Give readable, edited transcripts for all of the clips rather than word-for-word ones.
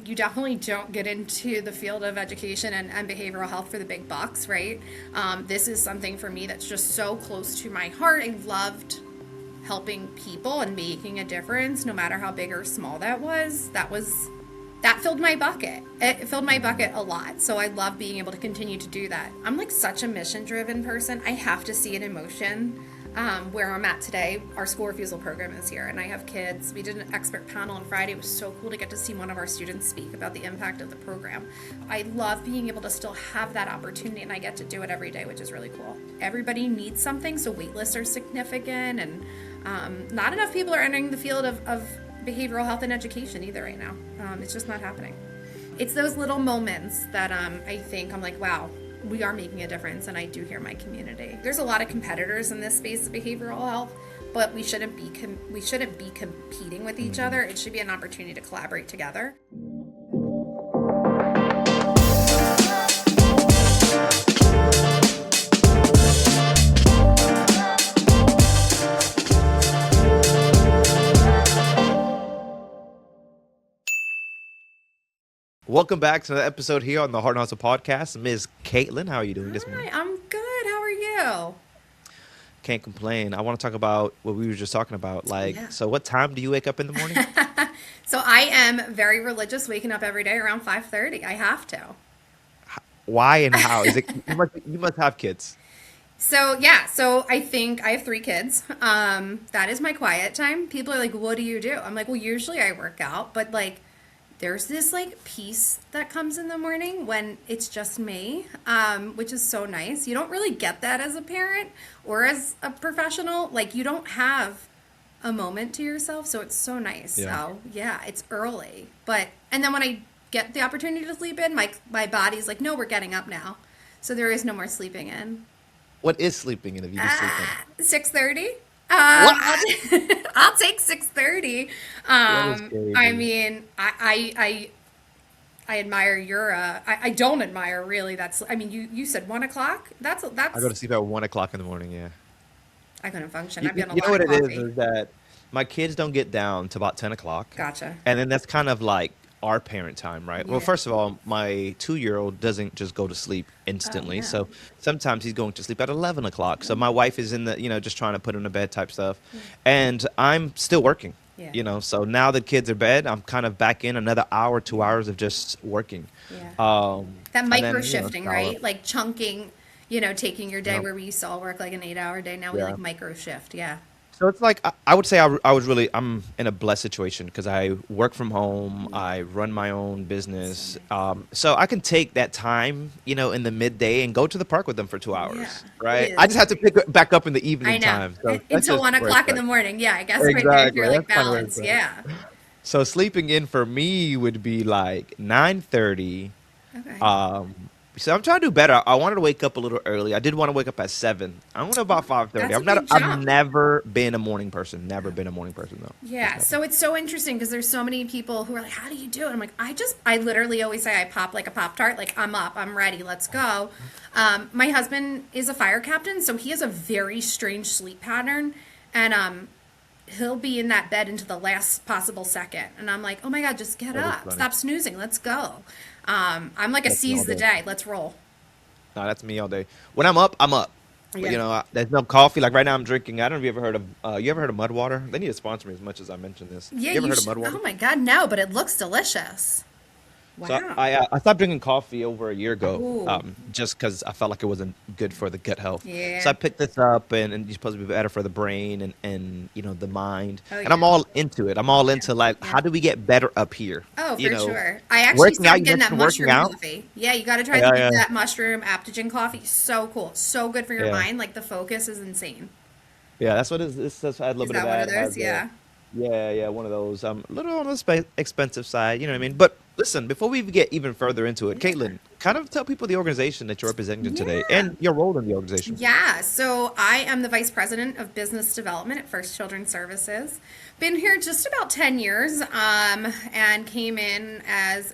you definitely don't get into the field of education and behavioral health for the big bucks, right? This is something for me that's just so close to my heart. I loved helping people and making a difference, no matter how big or small that was. That filled my bucket. It filled my bucket a lot. So I love being able to continue to do that. I'm like such a mission-driven person. I have to see it in motion. Where I'm at today, our school refusal program is here, and I have kids. We did an expert panel on Friday. It was so cool to get to see one of our students speak about the impact of the program. I love being able to still have that opportunity, and I get to do it every day, which is really cool. Everybody needs something, so wait lists are significant, and not enough people are entering the field of behavioral health and education either right now. It's just not happening. It's those little moments that I think I'm like, wow, we are making a difference, and I do hear my community. There's a lot of competitors in this space of behavioral health, but we shouldn't be competing with each other. It should be an opportunity to collaborate together. Welcome back to the episode here on the Heart and Hustle podcast. Ms. Caitlin, how are you doing this morning? Hi, I'm good. How are you? Can't complain. I want to talk about what we were just talking about. So what time do you wake up in the morning? So I am very religious, waking up every day around 5:30. I have to. Why and how? Is it you must have kids. So I think I have 3 kids. That is my quiet time. People are like, what do you do? I'm like, well, usually I work out, but like, there's this like peace that comes in the morning when it's just me, which is so nice. You don't really get that as a parent or as a professional. Like, you don't have a moment to yourself, so it's so nice. Yeah. So yeah, it's early, and then when I get the opportunity to sleep in, my body's like, no, we're getting up now, so there is no more sleeping in. What is sleeping in if you just sleep in? 6:30. What? I'll take 6:30. That is crazy. I mean, I admire your. I don't admire really. You said 1 o'clock. That's. I go to sleep at 1 o'clock in the morning. Yeah. I couldn't function. You, I'd be on a you know lot what of it coffee. is that my kids don't get down to about 10 o'clock. Gotcha. And then that's kind of like our parent time, right? Well, Yeah. first of all, my 2-year-old doesn't just go to sleep instantly. yeah. So sometimes he's going to sleep at 11 o'clock. So my wife is in the, just trying to put him to bed type stuff. And I'm still working, Yeah. So now that kids are bed, I'm kind of back in another hour, 2 hours of just working. Yeah. That And micro then, shifting, shower. right? Like chunking. Taking your day Yep. where we used to all work like an 8-hour day. Now we Yeah. like micro shift. Yeah. So it's like I would say I'm in a blessed situation because I work from home, I run my own business, so I can take that time, in the midday and go to the park with them for 2 hours, Yeah, right? it I is. just have to pick it back up in the I evening know. time. So that's Until just 1 where o'clock it's in the at. morning. Yeah, I guess right there if Exactly. you're like That's kind of where balance. it's at. Yeah. So sleeping in for me would be like 9:30. Okay. So I'm trying to do better. I wanted to wake up a little early. I did want to wake up at 7. I went about 5:30. That's a big I've jump. never been a morning person. Never been a morning person though. Yeah, so it's so interesting because there's so many people who are like, how do you do it? I'm like, I literally always say I pop like a Pop-Tart, like I'm up, I'm ready, let's go. My husband is a fire captain, so he has a very strange sleep pattern, and he'll be in that bed into the last possible second. And I'm like, oh my God, just get That is up, funny. stop snoozing, let's go. I'm like a That's me all seize the day. day, let's roll. No, that's me all day. When I'm up, I'm up. But, Yeah. there's no coffee. Like right now, I'm drinking. I don't know if you ever heard of. You ever heard of Mud Water? They need to sponsor me as much as I mentioned this. Yeah, You ever you heard of should. Mud Water? Oh my God, no, but it looks delicious. So Wow. I stopped drinking coffee over a year ago, Ooh. just because I felt like it wasn't good for the gut health. Yeah. So I picked this up, and it's supposed to be better for the brain and the mind. Oh, And I'm yeah. all into it. I'm all into like, Yeah. how do we get better up here? Oh, for You know, sure. I actually working out, started you getting that mentioned working mushroom out. coffee. Yeah, you got to try Yeah, yeah. that mushroom aptogen coffee. So cool. So good for your Yeah. mind. Like the focus is insane. Yeah, that's what it is. This had a little Is bit of that one of that. It those? has Yeah. Yeah, one of those. A little on the expensive side, you know what I mean? But listen, before we get even further into it, Caitlin, kind of tell people the organization that you're representing today Yeah. and your role in the organization. Yeah, so I am the Vice President of Business Development at First Children's Services. Been here just about 10 years and came in as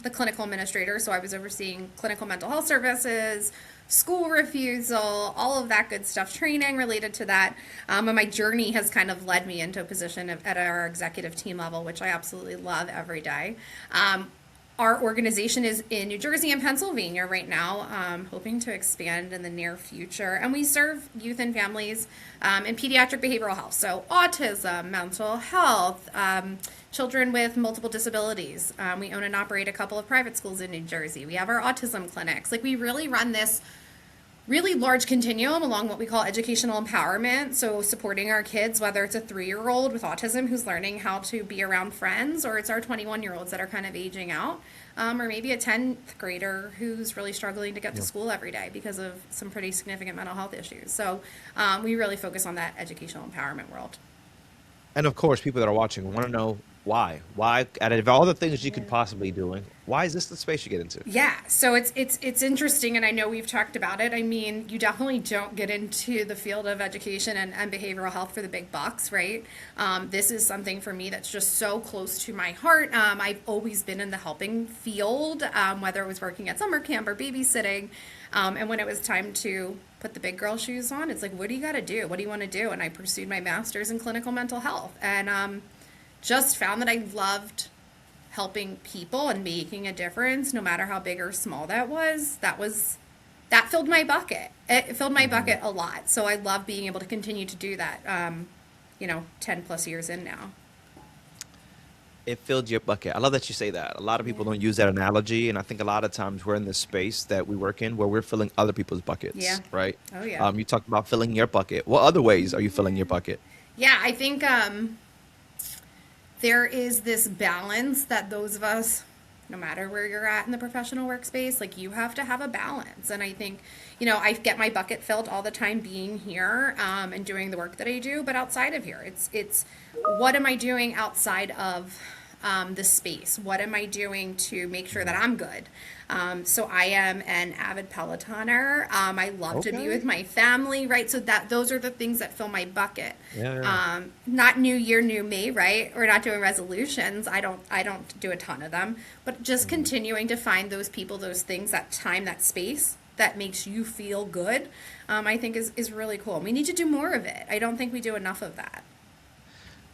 the clinical administrator. So I was overseeing clinical mental health services, school refusal, all of that good stuff, training related to that. And my journey has kind of led me into a position at our executive team level, which I absolutely love every day. Our organization is in New Jersey and Pennsylvania right now, hoping to expand in the near future. And we serve youth and families in pediatric behavioral health. So autism, mental health, children with multiple disabilities. We own and operate a couple of private schools in New Jersey. We have our autism clinics. Like, we really run this really large continuum along what we call educational empowerment. So supporting our kids, whether it's a 3-year-old with autism who's learning how to be around friends, or it's our 21-year-olds that are kind of aging out, or maybe a 10th grader who's really struggling to get to school every day because of some pretty significant mental health issues. So we really focus on that educational empowerment world. And of course, people that are watching want to know why. Why, out of all the things you could possibly be doing, why is this the space you get into? Yeah, so it's interesting, and I know we've talked about it. I mean, you definitely don't get into the field of education and behavioral health for the big bucks, right? This is something for me that's just so close to my heart. I've always been in the helping field, whether it was working at summer camp or babysitting. And when it was time to put the big girl shoes on, it's like, what do you got to do? What do you want to do? And I pursued my master's in clinical mental health, and just found that I loved helping people and making a difference, no matter how big or small that was. That filled my bucket. It filled my bucket a lot. So I love being able to continue to do that, 10 plus years in now. It filled your bucket. I love that you say that. A lot of people don't use that analogy, and I think a lot of times we're in this space that we work in where we're filling other people's buckets, Yeah. right? Oh, yeah. You talked about filling your bucket. What other ways are you filling your bucket? Yeah, I think there is this balance that those of us, no matter where you're at in the professional workspace, like, you have to have a balance. And I think, I get my bucket filled all the time being here and doing the work that I do, but outside of here, it's what am I doing outside of the space? What am I doing to make sure that I'm good? So I am an avid Pelotoner. I love to be Okay. with my family, right? So those are the things that fill my bucket. Yeah. Not new year, new me, right? We're not doing resolutions. I don't do a ton of them, but just continuing to find those people, those things, that time, that space that makes you feel good, I think is really cool. We need to do more of it. I don't think we do enough of that.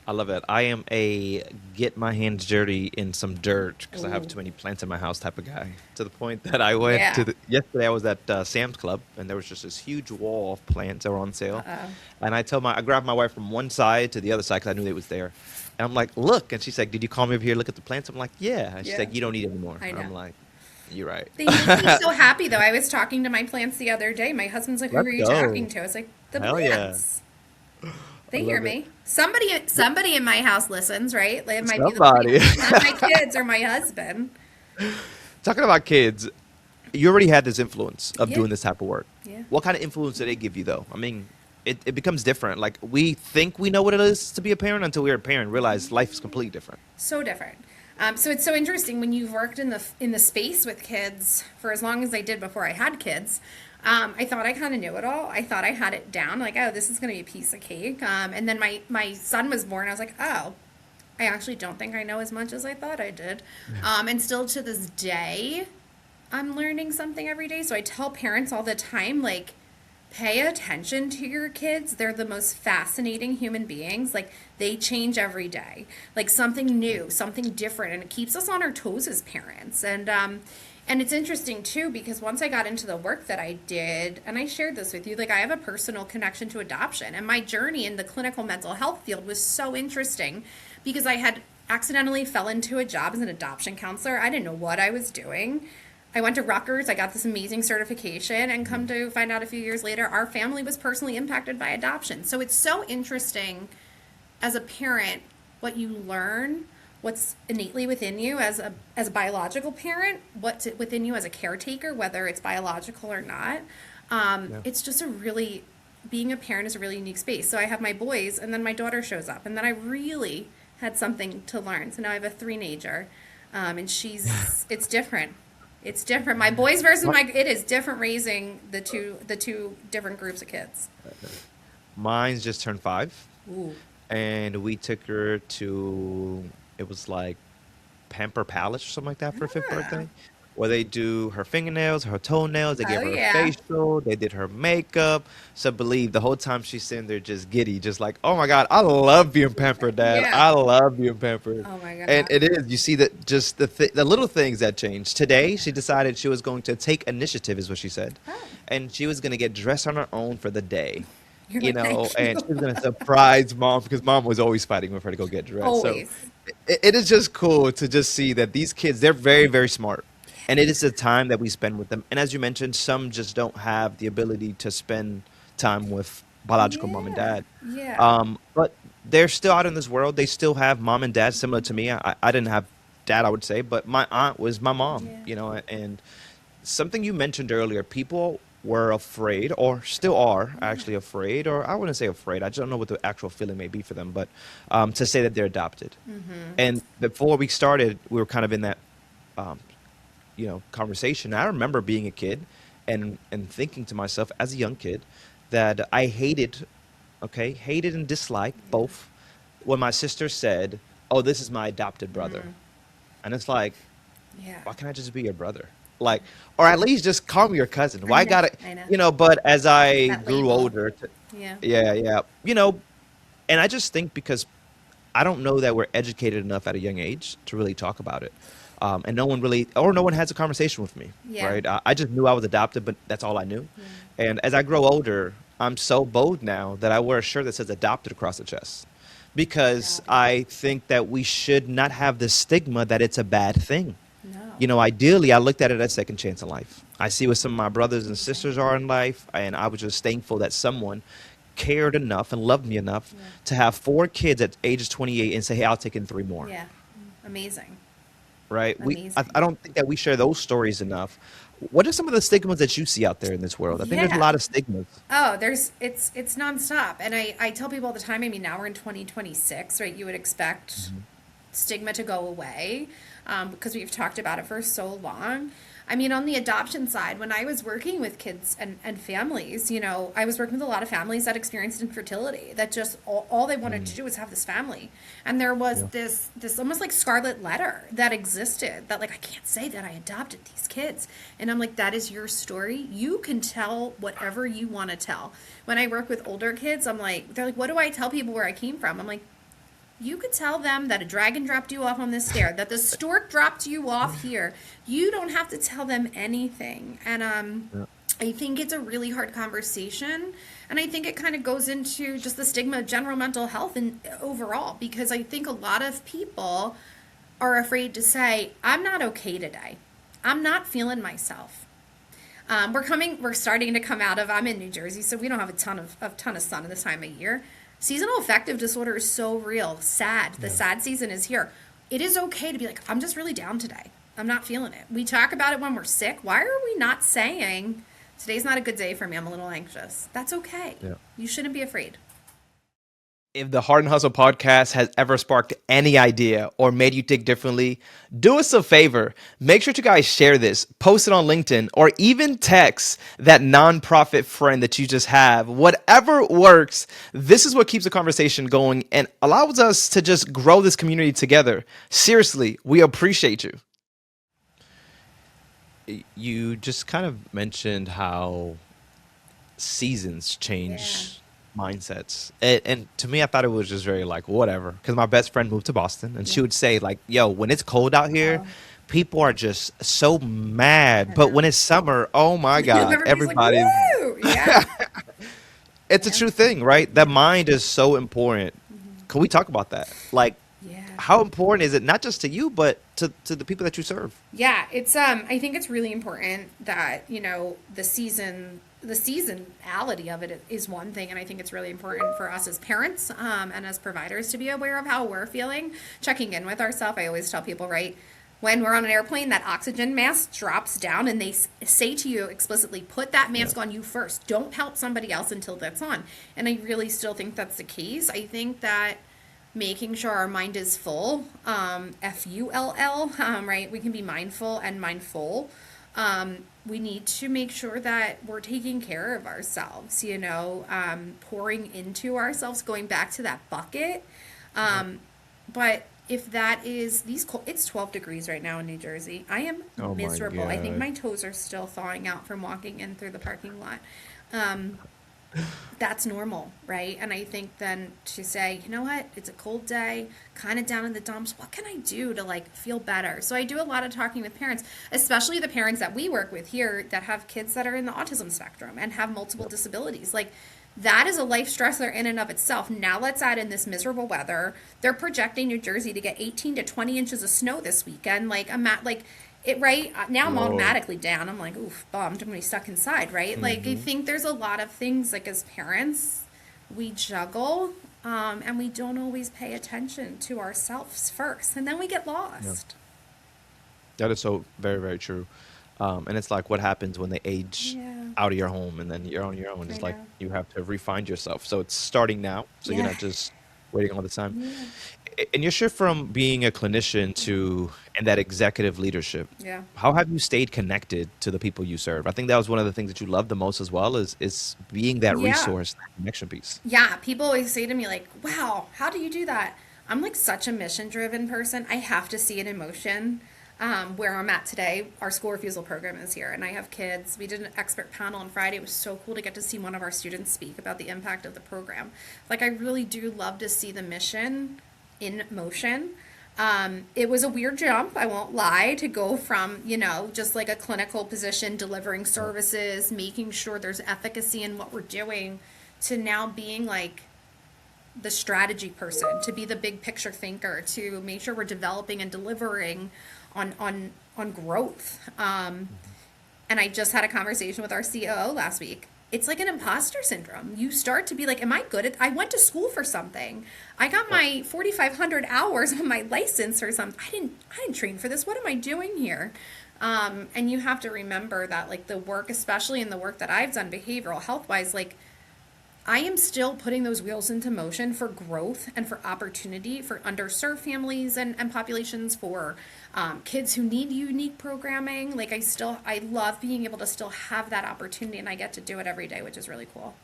I love it. I am a get my hands dirty in some dirt because I have Ooh. too many plants in my house type of guy. To the point that I went Yeah. yesterday I was at Sam's Club, and there was just this huge wall of plants that were on sale. Uh-oh. And I grabbed my wife from one side to the other side because I knew they was there. And I'm like, look. And she's like, did you call me over here to look at the plants? I'm like, yeah. And she's Yeah. like, you don't need any more. I And I'm know. like, you're right. They make me so happy, though. I was talking to my plants the other day. My husband's like, "Who Let's are you go. talking to?" I was like, "The Hell yeah. plants." They I hear love it. me. Somebody in my house listens, right? Like, it might be Somebody. not my kids or my husband. Talking about kids, you already had this influence of Yeah. doing this type of work. Yeah. What kind of influence did they give you, though? I mean, it becomes different. Like, we think we know what it is to be a parent until we're a parent and realize life is completely different. So different. So it's so interesting when you've worked in the space with kids for as long as I did before I had kids. I thought I kind of knew it all. I thought I had it down. Like, oh, this is going to be a piece of cake. And then my son was born. I was like, oh, I actually don't think I know as much as I thought I did. And still to this day, I'm learning something every day. So I tell parents all the time, like, pay attention to your kids. They're the most fascinating human beings. Like, they change every day. Like, something new, something different, and it keeps us on our toes as parents. And it's interesting too, because once I got into the work that I did, and I shared this with you, like, I have a personal connection to adoption, and my journey in the clinical mental health field was so interesting because I had accidentally fell into a job as an adoption counselor. I didn't know what I was doing. I went to Rutgers, I got this amazing certification, and come to find out a few years later, our family was personally impacted by adoption. So it's so interesting as a parent what you learn, what's innately within you as a biological parent, what's within you as a caretaker, whether it's biological or not. It's just being a parent is a really unique space. So I have my boys, and then my daughter shows up, and then I really had something to learn. So now I have a three-nager, and it's different. It's different. My boys versus it is different raising the two different groups of kids. Mine's just turned 5, Ooh. and we took her to, it was like Pamper Palace or something like that for her 5th Ah. birthday. where they do her fingernails, her toenails, they Oh give her a yeah. facial, they did her makeup. So believe the whole time she's sitting there just giddy, just like, oh my God, I love being pampered, Dad. Yeah. I love being pampered. Oh my And God. it is, you see that just the little things that change. Today, she decided she was going to take initiative, is what she said. Oh, And she was going to get dressed on her own for the day, you're like, thank and you. she was going to surprise mom because mom was always fighting with her to go get dressed. So Always. it is just cool to just see that these kids, they're very, very smart. And it is the time that we spend with them. And as you mentioned, some just don't have the ability to spend time with biological mom and Yeah. dad. Yeah. But they're still out in this world. They still have mom and dad similar to me. I didn't have dad, I would say, but my aunt was my mom, Yeah. and something you mentioned earlier, people were afraid or still are actually afraid, or I wouldn't say afraid. I just don't know what the actual feeling may be for them, but to say that they're adopted. Mm-hmm. And before we started, we were kind of in that um, conversation. I remember being a kid and thinking to myself as a young kid that I hated, okay, hated and disliked Yeah. both when my sister said, "Oh, this is my adopted brother," Mm. and it's like, Yeah. why can't I just be your brother? Like, or at least just call me your cousin. I Why know. gotta, I know. But as I That grew label. older, Yeah. yeah, yeah, and I just think because I don't know that we're educated enough at a young age to really talk about it. And no one has a conversation with me, Yeah. right? I just knew I was adopted, but that's all I knew. Yeah. And as I grow older, I'm so bold now that I wear a shirt that says adopted across the chest because Adopted. I think that we should not have the stigma that it's a bad thing. No. Ideally, I looked at it as second chance in life. I see what some of my brothers and sisters are Exactly. in life, and I was just thankful that someone cared enough and loved me enough Yeah. to have four kids at ages 28 and say, "Hey, I'll take in three more." Yeah. Amazing. Right? I Amazing. don't think that we share those stories enough. What are some of the stigmas that you see out there in this world? I think there's a Yeah. lot of stigmas. Oh, it's nonstop. And I tell people all the time, I mean, now we're in 2026, right? You would expect Mhm. stigma to go away because we've talked about it for so long. I mean, on the adoption side, when I was working with kids and families, I was working with a lot of families that experienced infertility, that just all they wanted Mm, to do was have this family. And there was yeah. this almost like scarlet letter that existed that like, I can't say that I adopted these kids. And I'm like, that is your story. You can tell whatever you want to tell. When I work with older kids, I'm like, they're like, what do I tell people where I came from? I'm like, you could tell them that a dragon dropped you off on this stair, that the stork dropped you off here. You don't have to tell them anything. And Yeah. I think it's a really hard conversation. And I think it kind of goes into just the stigma of general mental health and overall, because I think a lot of people are afraid to say, I'm not okay today. I'm not feeling myself. We're starting to come out of, I'm in New Jersey, so we don't have a ton of sun in this time of year. Seasonal affective disorder is so real, sad. The Yeah. sad season is here. It is okay to be like, I'm just really down today. I'm not feeling it. We talk about it when we're sick. Why are we not saying, today's not a good day for me, I'm a little anxious? That's okay. Yeah. You shouldn't be afraid. If the Heart and Hustle podcast has ever sparked any idea or made you think differently, do us a favor. Make sure to guys share this, post it on LinkedIn, or even text that nonprofit friend that you just have. Whatever works, this is what keeps the conversation going and allows us to just grow this community together. Seriously, we appreciate you. You just kind of mentioned how seasons Yeah. change mindsets. And to me, I thought it was just very like whatever. Because my best friend moved to Boston, and Yeah. she would say like, "Yo, when it's cold out here, Oh, people are just so mad. I But when know. it's summer, oh my God, Everybody's like, everybody's." woo! Yeah. It's a Yeah. true thing, right? The Yeah. mind is so important. Hmm. Can we talk about that? Like, Yeah. how important is it not just to you, but to the people that you serve? Yeah, it's I think it's really important that, the seasonality of it is one thing, and I think it's really important for us as parents and as providers to be aware of how we're feeling, checking in with ourselves. I always tell people, right, when we're on an airplane, that oxygen mask drops down, and they say to you explicitly, put that Yeah. mask on you first. Don't help somebody else until that's on. And I really still think that's the case. I think that making sure our mind is full, full, right? We can be mindful and mindful. We need to make sure that we're taking care of ourselves, pouring into ourselves, going back to that bucket. Yeah. But if that is it's 12 degrees right now in New Jersey. I am Oh my miserable. I think God. my toes are still thawing out from walking in through the parking lot. Um, that's normal, right? And I think then to say, you know what, it's a cold day, kind of down in the dumps. What can I do to like feel better? So I do a lot of talking with parents, especially the parents that we work with here that have kids that are in the autism spectrum and have multiple Yep. disabilities. Like that is a life stressor in and of itself. Now let's add in this miserable weather. They're projecting New Jersey to get 18 to 20 inches of snow this weekend. Like I'm at like it right now I'm Lord. automatically down. I'm like, oof, bummed. I'm gonna be stuck inside, right? Like I Hmm. think there's a lot of things like as parents we juggle, and we don't always pay attention to ourselves first, and then we get Yeah. lost. That is so very, very true. And it's like what happens when they age Yeah, out of your home and then you're on your own. I It's like know. you have to refine yourself. So it's starting now. So you're Yeah, not just waiting all the time. yeah, And your shift from being a clinician to and that executive leadership, yeah. how have you stayed connected to the people you serve? I think that was one of the things that you love the most as well is being that Yeah. resource, that connection piece. Yeah, people always say to me like, "Wow, how do you do that?" I'm like such a mission-driven person. I have to see it in motion. Where I'm at today, our school refusal program is here, and I have kids. We did an expert panel on Friday. It was so cool to get to see one of our students speak about the impact of the program. Like, I really do love to see the mission in motion. It was a weird jump, I won't lie, to go from, just like a clinical position, delivering Yep. services, making sure there's efficacy in what we're doing, to now being like the strategy person, to be the big picture thinker, to make sure we're developing and delivering on growth. And I just had a conversation with our COO last week. It's like an imposter syndrome. You start to be like, am I good at I went to school for something. I got Yep. my 4,500 hours on my license or something. I didn't train for this. What am I doing here? And you have to remember that like the work, especially in the work that I've done behavioral health wise, like I am still putting those wheels into motion for growth and for opportunity for underserved families and populations, for kids who need unique programming. Like I love being able to still have that opportunity, and I get to do it every day, which is really cool.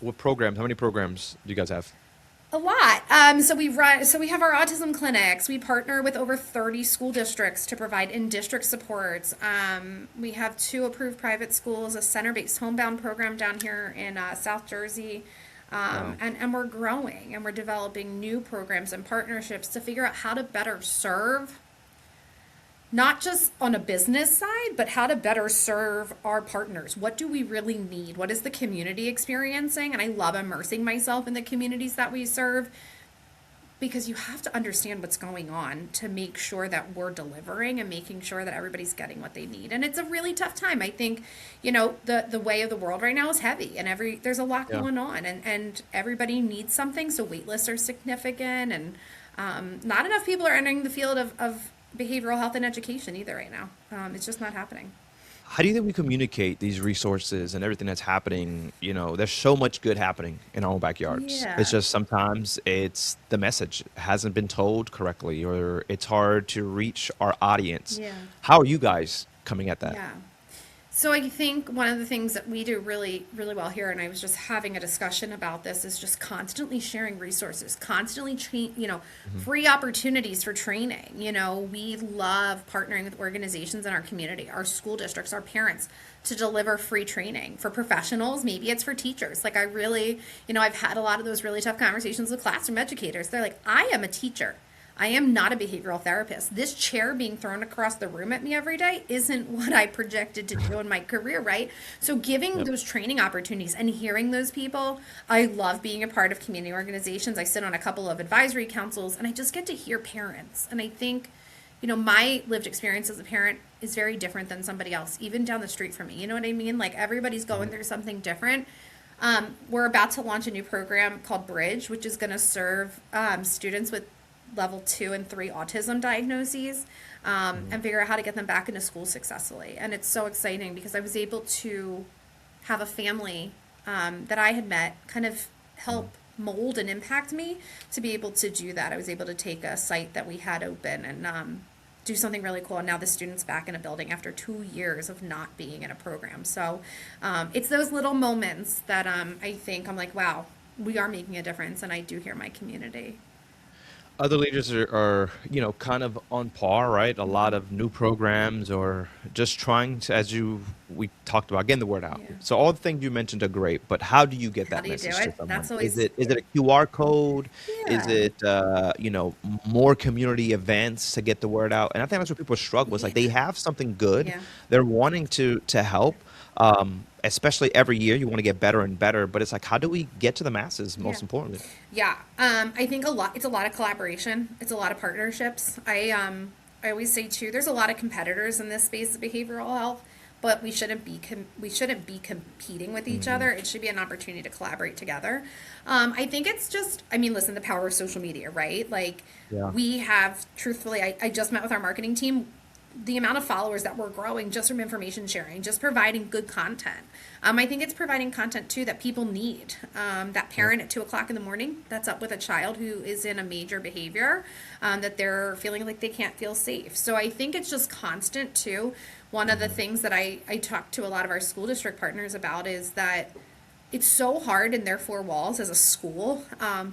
What programs? How many programs do you guys have? A lot. So we have our autism clinics. We partner with over 30 school districts to provide in-district supports. We have two approved private schools, a center-based homebound program down here in South Jersey. Wow. And we're growing and we're developing new programs and partnerships to figure out how to better serve not just on a business side, but how to better serve our partners. What do we really need? What is the community experiencing? And I love immersing myself in the communities that we serve because you have to understand what's going on to make sure that we're delivering and making sure that everybody's getting what they need. And it's a really tough time. I think, the way of the world right now is heavy and there's a lot Yeah. going on and everybody needs something. So wait lists are significant and not enough people are entering the field of behavioral health and education either right now. It's just not happening. How do you think we communicate these resources and everything that's happening? There's so much good happening in our own backyards. It's Yeah. just sometimes it's the message hasn't been told correctly or it's hard to reach our audience. Yeah. How are you guys coming at that? Yeah. So I think one of the things that we do really, really well here, and I was just having a discussion about this, is just constantly sharing resources, constantly, Hmm. free opportunities for training. We love partnering with organizations in our community, our school districts, our parents, to deliver free training for professionals. Maybe it's for teachers. Like I really, I've had a lot of those really tough conversations with classroom educators. They're like, I am a teacher. I am not a behavioral therapist. This chair being thrown across the room at me every day isn't what I projected to do in my career, right? So giving Yep. those training opportunities and hearing those people, I love being a part of community organizations. I sit on a couple of advisory councils and I just get to hear parents. And I think, my lived experience as a parent is very different than somebody else, even down the street from me. You know what I mean? Like everybody's going Mhm. through something different. We're about to launch a new program called Bridge, which is going to serve students with level 2 and 3 autism diagnoses, Mhm. and figure out how to get them back into school successfully. And it's so exciting because I was able to have a family that I had met kind of Mhm. help mold and impact me to be able to do that. I was able to take a site that we had open and do something really cool. And now the student's back in a building after 2 years of not being in a program. So it's those little moments that I think I'm like, wow, we are making a difference. And I do hear my community. Other leaders are, kind of on par, right? A lot Mhm. of new programs or just trying to, as we talked about, getting the word out. Yeah. So all the things you mentioned are great, but how do you get How that do you do message to it? someone? That's Is always, it a QR code? Is yeah. it, more community events to get the word out? And I think that's where people struggle. It's Yeah. like they have something good, Yeah. they're wanting to help, especially every year you want to get better and better, but it's like, how do we get to the masses, Yeah. most importantly? Yeah. I think it's a lot of collaboration. It's a lot of partnerships. I always say too, there's a lot of competitors in this space of behavioral health, but we shouldn't be competing with each Hmm. other. It should be an opportunity to collaborate together. I think it's just, I mean, listen, the power of social media, right? Like Yeah. we have, truthfully, I just met with our marketing team, the amount of followers that we're growing just from information sharing, just providing good content. I think it's providing content too that people need. That Yeah. parent at 2 o'clock in the morning that's up with a child who is in a major behavior, that they're feeling like they can't feel safe. So I think it's just constant too. One of the Hmm. things that I talk to a lot of our school district partners about is that it's so hard in their four walls as a school,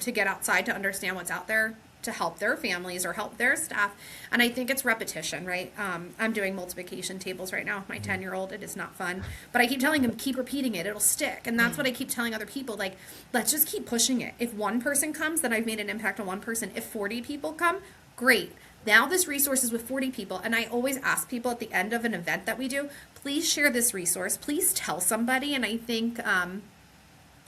to get outside to understand what's out there to help their families or help their staff. And I think it's repetition, right? I'm doing multiplication tables right now with my Hmm. 10-year-old. It is not fun. But I keep telling him, keep repeating it. It'll stick. And that's what I keep telling other people. Like, let's just keep pushing it. If one person comes, then I've made an impact on one person. If 40 people come, great. Now this resource is with 40 people. And I always ask people at the end of an event that we do, please share this resource. Please tell somebody. And I think,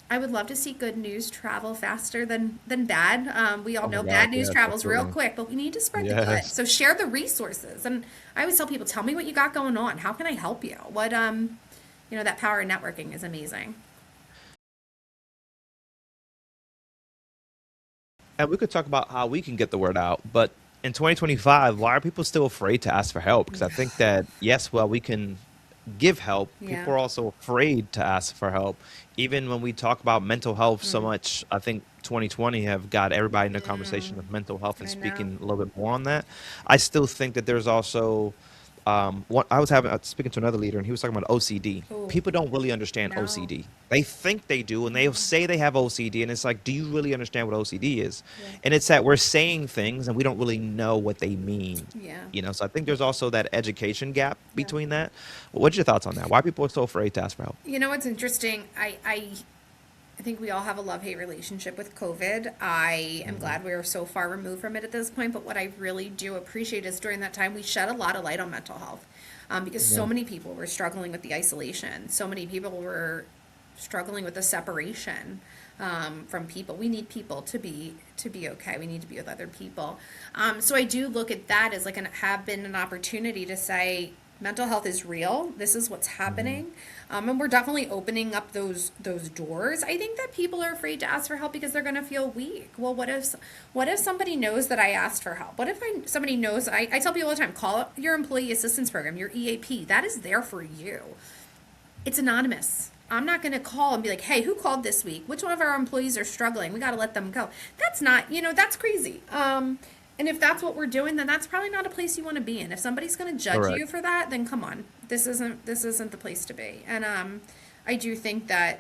I would love to see good news travel faster than bad. We all Oh my know gosh, bad news yes, travels real absolutely. quick, but we need to spread the good. Yes. So share the resources. And I always tell people, tell me what you got going on. How can I help you? That power of networking is amazing. And we could talk about how we can get the word out, but in 2025, why are people still afraid to ask for help? Because I think that, yes, well, we can give help, Yeah. people are also afraid to ask for help. Even when we talk about mental health so Mm. much, I think 2020 have got everybody in a conversation Mm. of mental health and I know. speaking a little bit more on that. I still think that there's also what I was speaking to another leader, and he was talking about OCD. Oh, People don't really understand no. OCD. They think they do, and they'll No. say they have OCD, and it's like, do you really understand what OCD is? Yeah. And it's that we're saying things and we don't really know what they mean. Yeah. So I think there's also that education gap Yeah. between that. What's your thoughts on that? Why people are so afraid to ask for help? You know what's interesting? I think we all have a love-hate relationship with COVID. I am Hmm. glad we are so far removed from it at this point, but what I really do appreciate is during that time we shed a lot of light on mental health, because so Yeah. many people were struggling with the isolation. So many people were struggling with the separation, from people. We need people to be okay. We need to be with other people. So I do look at that as like have been an opportunity to say mental health is real. This is what's Hmm. happening, and we're definitely opening up those doors. I think that people are afraid to ask for help because they're going to feel weak. Well, what if somebody knows that I asked for help? What if somebody knows? I tell people all the time, call your employee assistance program, your EAP. That is there for you. It's anonymous. I'm not going to call and be like, hey, who called this week? Which one of our employees are struggling? We got to let them go. That's not, that's crazy. And if that's what we're doing, then that's probably not a place you want to be in. If somebody's going to judge Correct. you for that, then come on, this isn't the place to be. And I do think that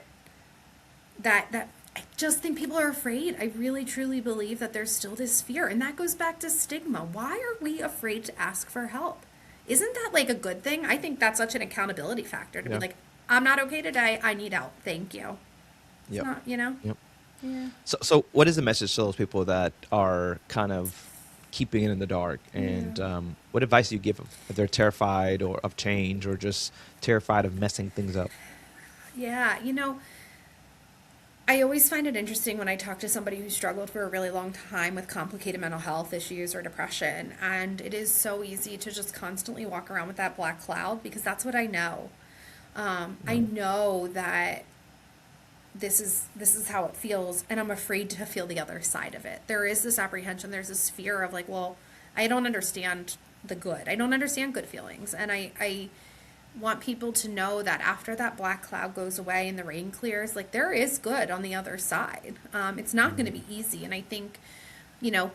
I just think people are afraid. I really truly believe that there's still this fear, and that goes back to stigma. Why are we afraid to ask for help? Isn't that like a good thing? I think that's such an accountability factor to be Yeah. like, I'm not okay today. I need help. Thank you. It's Yep. not. Yep. Yeah. So what is the message to those people that are kind of keeping it in the dark? And Yeah. what advice do you give them if they're terrified or of change or just terrified of messing things up? Yeah. I always find it interesting when I talk to somebody who struggled for a really long time with complicated mental health issues or depression. And it is so easy to just constantly walk around with that black cloud because that's what I know. I Right. know that this is how it feels, and I'm afraid to feel the other side of it. There is this apprehension, there's this fear of like, well, I don't understand the good. I don't understand good feelings. And I want people to know that after that black cloud goes away and the rain clears, like there is good on the other side. It's not going to Mhm. be easy. And I think, you know,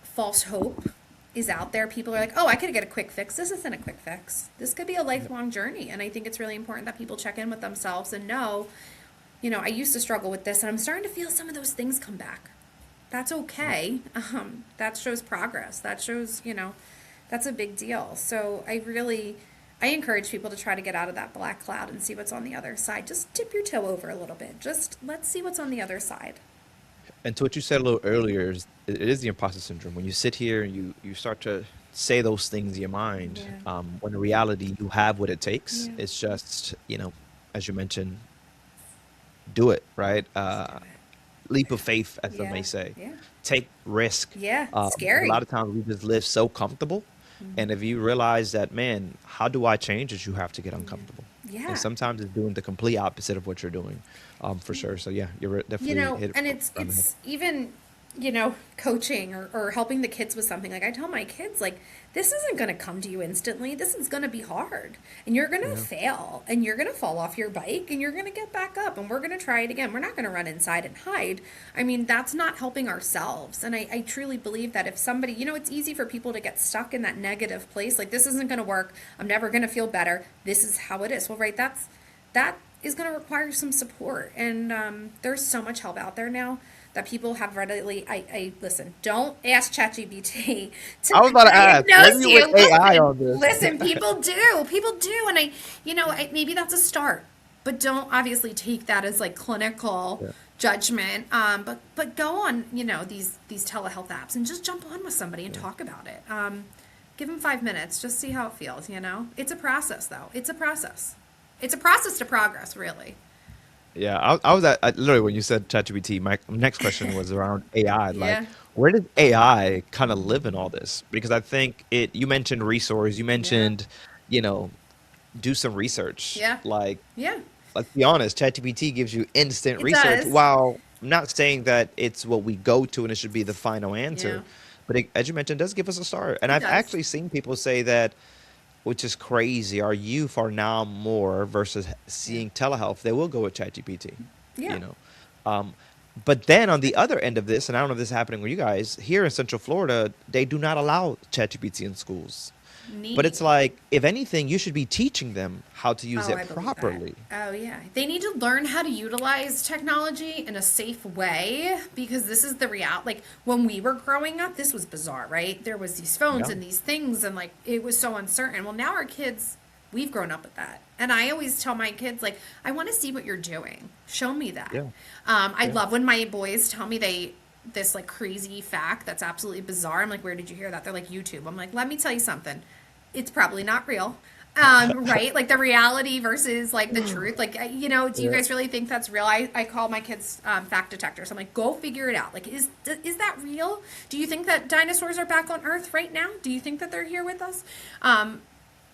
false hope is out there. People are like, oh, I could get a quick fix. This isn't a quick fix. This could be a Yep. lifelong journey. And I think it's really important that people check in with themselves and know, I used to struggle with this and I'm starting to feel some of those things come back. That's okay. That shows progress. That shows, that's a big deal. So I encourage people to try to get out of that black cloud and see what's on the other side. Just dip your toe over a little bit. Just let's see what's on the other side. And to what you said a little earlier, it is the imposter syndrome. When you sit here and you start to say those things in your mind, Yeah. when in reality you have what it takes. Yeah. It's just, as you mentioned, do it, right? Just do it. Leap of faith, as they may Yeah. say. Yeah. Take risk. Yeah. A lot Scary. of times we just live so comfortable. And if you realize that, man, how do I change? Is you have to get uncomfortable. And Yeah. sometimes it's doing the complete opposite of what you're doing, for sure. So yeah, definitely hit it And on the head. it's even, coaching or helping the kids with something. Like I tell my kids, like, this isn't going to come to you instantly. This is going to be hard. And you're going to Yeah. fail and you're going to fall off your bike and you're going to get back up and we're going to try it again. We're not going to run inside and hide. I mean, that's not helping ourselves. And I truly believe that if somebody, it's easy for people to get stuck in that negative place. Like, this isn't going to work. I'm never going to feel better. This is how it is. Well, right. That is going to require some support. And there's so much help out there now that people have readily. I listen. Don't ask ChatGPT I was to about to ask, diagnose maybe you. with AI Listen, on this. listen. People do, and maybe that's a start. But don't obviously take that as like clinical Yeah. judgment. But go on, these telehealth apps and just jump on with somebody and talk about it. Give them 5 minutes, just see how it feels. It's a process, though. It's a process. It's a process to progress, really. Yeah, literally when you said ChatGPT, my next question was around AI. Like, Yeah. where does AI kind of live in all this? Because I think you mentioned resource, you Yeah. mentioned, you know, do some research. Yeah. Like, Yeah. let's be honest, ChatGPT gives you instant It research. does. While I'm not saying that it's what we go to and it should be the final Yeah. answer, but as you mentioned, it does give us a start. And It I've does. actually seen people say that, which is crazy. Our youth are now more versus Yeah. seeing telehealth. They will go with ChatGPT, Yeah. you know. Um, but then on the other end of this, and I don't know if this is happening with you guys, here in Central Florida, they do not allow ChatGPT in schools. But Neat. it's like, if anything, you should be teaching them how to use Oh, it I believe that. properly. Oh, yeah. They need to learn how to utilize technology in a safe way because this is the reality. Like, when we were growing up, this was bizarre, right? There was these phones Yeah. and these things, and, like, it was so uncertain. Well, now our kids, we've grown up with that. And I always tell my kids, like, I want to see what you're doing. Show me that. Yeah. I Yeah. love when my boys tell me this, like, crazy fact that's absolutely bizarre. I'm like, where did you hear that? They're like, YouTube. I'm like, let me tell you something. It's probably not real. Right? Like the reality versus like the truth. Like, do you Yeah. guys really think that's real? I call my kids fact detectors. I'm like, go figure it out. Like, is that real? Do you think that dinosaurs are back on Earth right now? Do you think that they're here with us?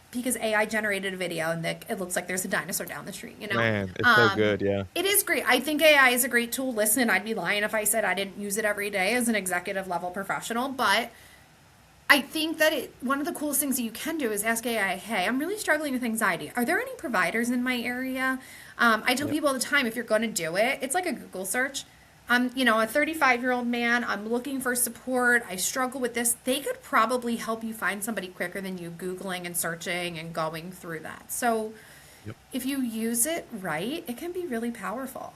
Because AI generated a video and it looks like there's a dinosaur down the street. Man, it's so good, yeah. It is great. I think AI is a great tool. Listen, I'd be lying if I said I didn't use it every day as an executive level professional, but I think that one of the coolest things that you can do is ask AI, hey, I'm really struggling with anxiety. Are there any providers in my area? I tell Yep. people all the time, if you're going to do it, it's like a Google search. I'm, a 35-year-old man. I'm looking for support. I struggle with this. They could probably help you find somebody quicker than you Googling and searching and going through that. So Yep. if you use it right, it can be really powerful.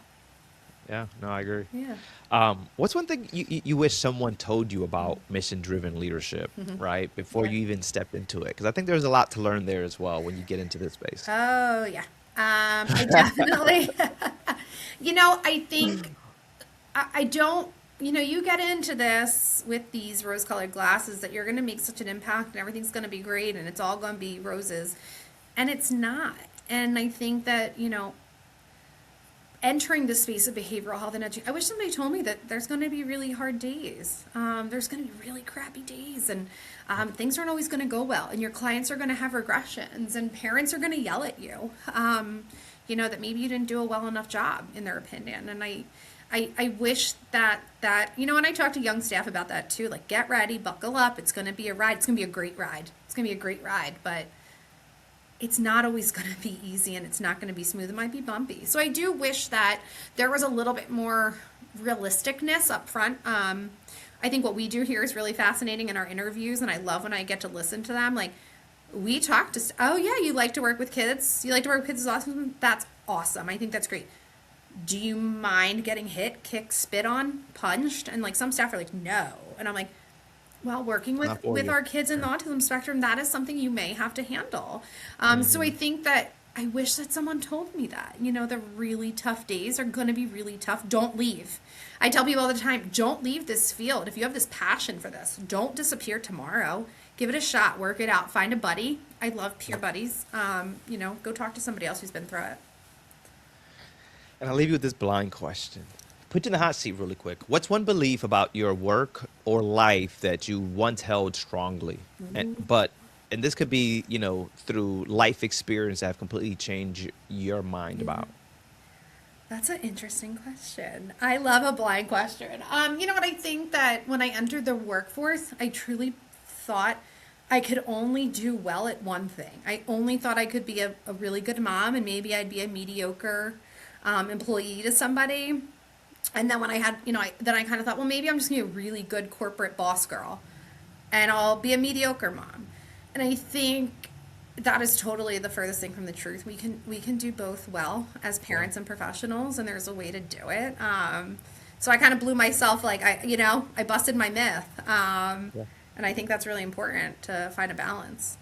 Yeah, no, I agree. Yeah. What's one thing you wish someone told you about mission-driven leadership, right, before Yeah. you even stepped into it? Because I think there's a lot to learn there as well when you get into this space. Oh, yeah. I definitely, I think I don't, you get into this with these rose-colored glasses that you're going to make such an impact and everything's going to be great and it's all going to be roses. And it's not. And I think that, entering the space of behavioral health and education, I wish somebody told me that there's going to be really hard days. There's going to be really crappy days, and things aren't always going to go well, and your clients are going to have regressions, and parents are going to yell at you. That maybe you didn't do a well enough job in their opinion, and I wish that and I talk to young staff about that too. Like, get ready, buckle up. It's going to be a ride. It's going to be a great ride. It's going to be a great ride, but it's not always going to be easy and it's not going to be smooth. It might be bumpy. So I do wish that there was a little bit more realisticness up front. I think what we do here is really fascinating in our interviews, and I love when I get to listen to them. Like, we talk to, oh yeah, you like to work with kids? You like to work with kids with autism? That's awesome. I think that's great. do you mind getting hit, kicked, spit on, punched? And like some staff are like, no. And I'm like, well, working Not for with you. our kids in the Yeah. autism spectrum, that is something you may have to handle. So I think that I wish that someone told me that. You know, the really tough days are going to be really tough. Don't leave. I tell people all the time, don't leave this field. If you have this passion for this, don't disappear tomorrow. Give it a shot. Work it out. Find a buddy. I love peer buddies. You know, go talk to somebody else who's been through it. And I'll leave you with this blind question. Put you in the hot seat really quick. What's one belief about your work or life that you once held strongly? And this could be, you know, through life experience that have completely changed your mind about. That's an interesting question. I love a blind question. You know what? I think that when I entered the workforce, I truly thought I could only do well at one thing. I only thought I could be a really good mom, and maybe I'd be a mediocre employee to somebody. And then when I had, you know, then I kind of thought, well, maybe I'm just gonna be a really good corporate boss girl, and I'll be a mediocre mom. And I think that is totally the furthest thing from the truth. We can do both well as parents and professionals, and there's a way to do it. So I kind of blew myself, like I busted my myth, Yeah. and I think that's really important to find a balance.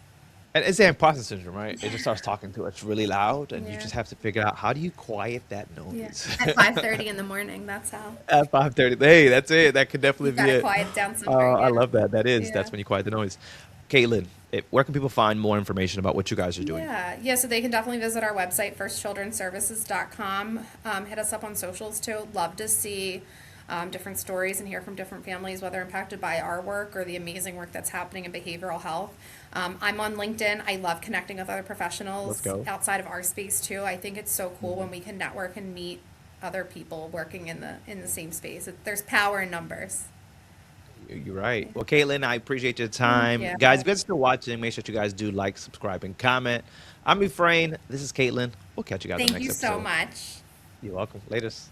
And it's the imposter syndrome, right? It just starts talking to us really loud, and you Yeah. just have to figure out how do you quiet that Yeah. noise. At 5:30 in the morning, that's how. At 5:30. Hey, that's it. That could You definitely be gotta it. quiet down some I yeah. love that. That is. Yeah. That's when you quiet the noise. Caitlin, where can people find more information about what you guys are doing? Yeah, so they can definitely visit our website, firstchildrenservices.com. Hit us up on socials too. Love to see different stories and hear from different families, whether impacted by our work or the amazing work that's happening in behavioral health. I'm on LinkedIn. I love connecting with other Let's professionals go. outside of our space too. I think it's so cool when we can network and meet other people working in the same space. There's power in numbers. You're right. Well, Caitlin, I appreciate your time. Yeah. Guys, if you guys are still watching, make sure that you guys do like, subscribe, and comment. I'm Efrain. This is Caitlin. We'll catch you guys on the Thank next you so episode. much. You're welcome. Latest.